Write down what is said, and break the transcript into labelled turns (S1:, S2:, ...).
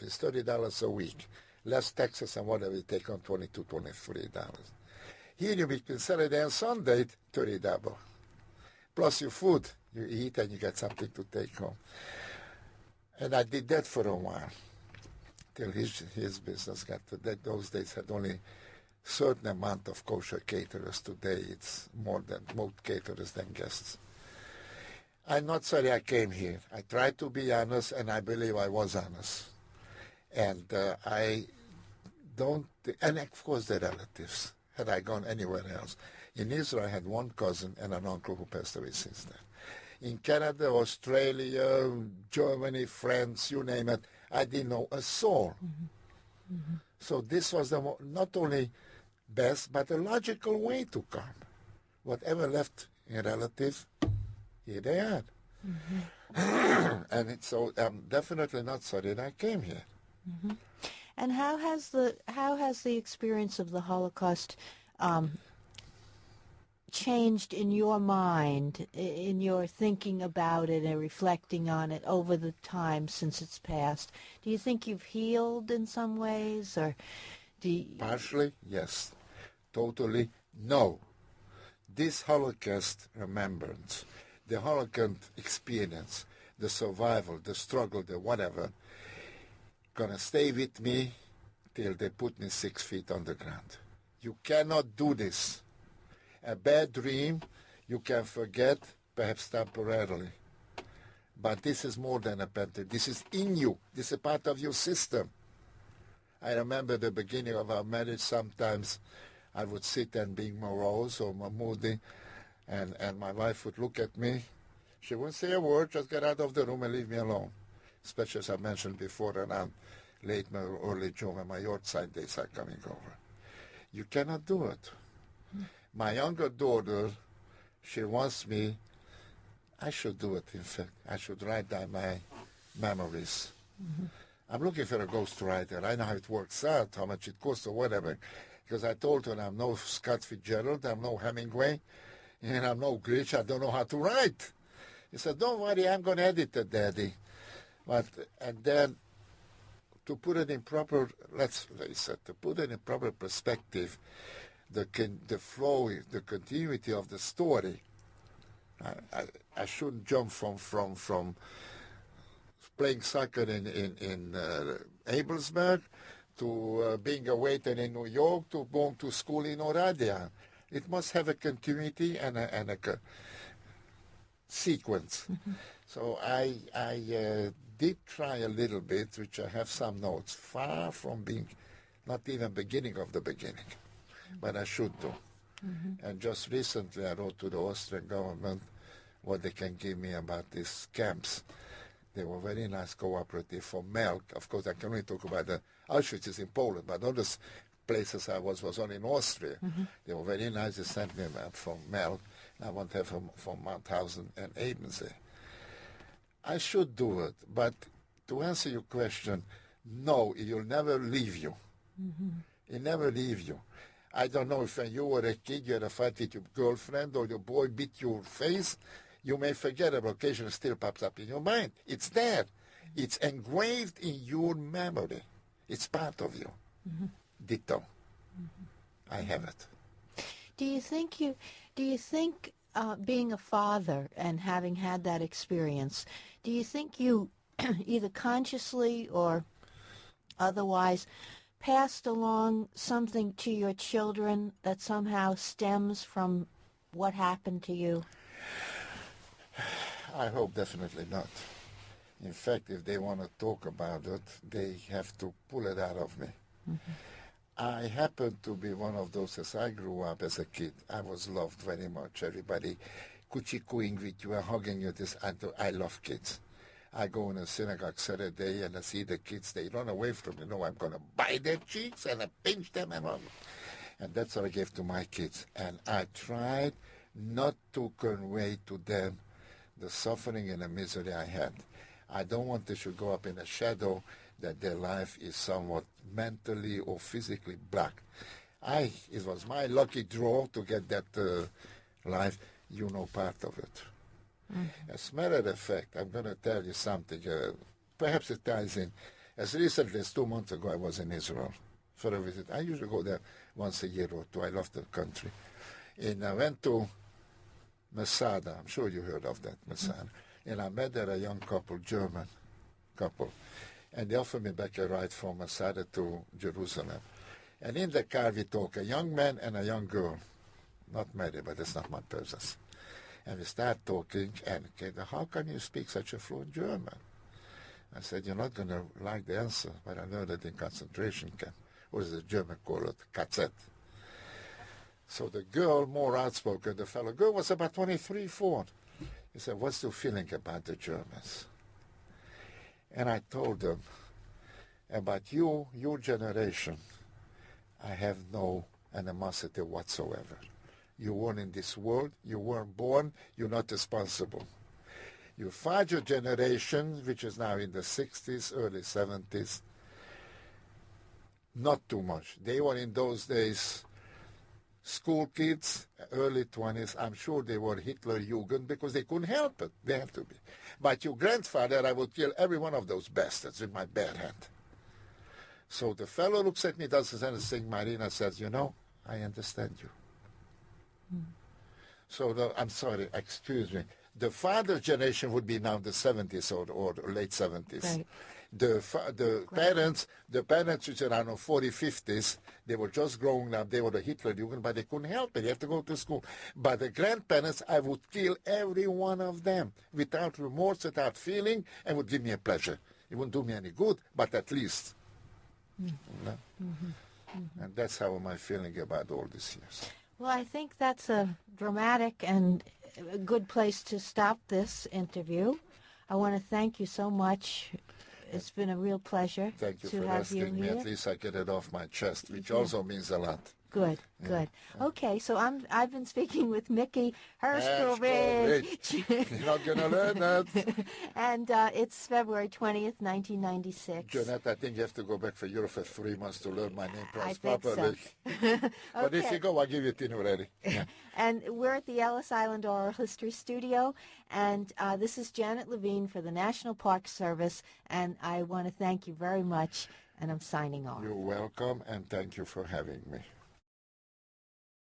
S1: It's $30 a week. Less taxes and whatever you take on $22, $23. Here you between Saturday and Sunday, $30. Plus your food, you eat and you get something to take home. And I did that for a while, till his business got to that. Those days had only certain amount of kosher caterers. Today it's more caterers than guests. I'm not sorry I came here. I tried to be honest, and I believe I was honest. And I don't, and of course the relatives. Had I gone anywhere else. In Israel, I had one cousin and an uncle who passed away since then. In Canada, Australia, Germany, France, you name it, I didn't know a soul. Mm-hmm. Mm-hmm. So this was the not only best, but a logical way to come. Whatever left in relatives, here they are. Mm-hmm. And so I'm definitely not sorry that I came here.
S2: Mm-hmm. And how has the experience of the Holocaust changed in your mind, in your thinking about it and reflecting on it over the time since it's passed? Do you think you've healed in some ways, or do you...
S1: Partially, yes. Totally, no. This Holocaust remembrance, the Holocaust experience, the survival, the struggle, the whatever, gonna stay with me till they put me 6 feet on the ground. You cannot do this. A bad dream you can forget, perhaps temporarily. But this is more than a bad dream. This is in you. This is a part of your system. I remember the beginning of our marriage, sometimes I would sit and be morose or moody, and my wife would look at me. She wouldn't say a word, just get out of the room and leave me alone. Especially as I mentioned before, around late or early June when my Yorkshire days are coming over. You cannot do it. My younger daughter, she wants me, I should do it, in fact. I should write down my memories. Mm-hmm. I'm looking for a ghostwriter. I know how it works out, how much it costs or whatever. Because I told her I'm no Scott Fitzgerald, I'm no Hemingway, and I'm no Glitch, I don't know how to write. He said, don't worry, I'm going to edit it, Daddy. And then to put it in proper, let's face it, to put it in proper perspective, the flow, the continuity of the story. I shouldn't jump from playing soccer in Abelsberg to being a waiter in New York to going to school in Oradea. It must have a continuity and a sequence. Mm-hmm. So I did try a little bit, which I have some notes, far from being not even beginning of the beginning, but I should do. Mm-hmm. And just recently I wrote to the Austrian government what they can give me about these camps. They were very nice, cooperative for milk. Of course, I can only talk about the Auschwitz is in Poland, but other places I was only in Austria. Mm-hmm. They were very nice. They sent me that from milk. I want to have from Mauthausen and Adense. I should do it, but to answer your question, no, it will never leave you. Mm-hmm. It never leave you. I don't know if when you were a kid, you had a fight with your girlfriend or your boy beat your face. You may forget it, but occasionally it still pops up in your mind. It's there. It's engraved in your memory. It's part of you. Mm-hmm. Ditto. Mm-hmm. I have it.
S2: Do you think being a father and having had that experience, do you think you either consciously or otherwise passed along something to your children that somehow stems from what happened to you?
S1: I hope definitely not. In fact, if they want to talk about it, they have to pull it out of me. Mm-hmm. I happen to be one of those, as I grew up as a kid, I was loved very much. Everybody kuchikuing with you and hugging you. I love kids. I go in a synagogue Saturday and I see the kids, they run away from me. No, I'm going to bite their cheeks and I pinch them and all. And that's what I gave to my kids. And I tried not to convey to them the suffering and the misery I had. I don't want they should go up in a shadow that their life is somewhat mentally or physically black. It was my lucky draw to get that life, part of it. Mm-hmm. As a matter of fact, I'm going to tell you something. Perhaps it ties in. As recently as 2 months ago, I was in Israel for a visit. I usually go there once a year or two. I love the country. And I went to Masada. I'm sure you heard of that, Masada. And I met there a young couple, German couple. And they offered me back a ride from Masada to Jerusalem. And in the car we talk, a young man and a young girl. Not married, but that's not my business. And we start talking, and how can you speak such a fluent German? I said, you're not going to like the answer, but I learned it in concentration camp. Or as the German call it, KZ. So the girl, more outspoken, the fellow girl was about 23, 4. He said, what's your feeling about the Germans? And I told them, about you, your generation, I have no animosity whatsoever. You weren't in this world, you weren't born, you're not responsible. Your father generation, which is now in the 60s, early 70s, not too much. They were in those days school kids, early 20s. I'm sure they were Hitler Jugend because they couldn't help it. They had to be. But your grandfather, I would kill every one of those bastards with my bare hand. So the fellow looks at me, doesn't say anything. Marina says, you know, I understand you. So I'm sorry, excuse me. The father's generation would be now the 70s or late 70s.
S2: Right.
S1: The parents which are around 40, 50s, they were just growing up. They were the Hitler Jugend, but they couldn't help it. They have to go to school. But the grandparents, I would kill every one of them without remorse, without feeling, and would give me a pleasure. It wouldn't do me any good, but at least. You know? And that's how am I feeling about all these years.
S2: Well, I think that's a dramatic and a good place to stop this interview. I want to thank you so much. It's been a real pleasure
S1: Thank you
S2: to
S1: for
S2: have
S1: asking
S2: you
S1: me.
S2: here.
S1: At least I get it off my chest, which also means a lot.
S2: Good, good. Okay, so I've been speaking with Mickey Herskovits.
S1: You're not going to learn that.
S2: And it's February 20th, 1996.
S1: Jeanette, I think you have to go back for Europe for 3 months to learn my name
S2: I
S1: properly.
S2: think so.
S1: But if you go, I'll give you dinner ready. Yeah.
S2: And we're at the Ellis Island Oral History Studio, and this is Janet Levine for the National Park Service, and I want to thank you very much, and I'm signing off.
S1: You're welcome, and thank you for having me.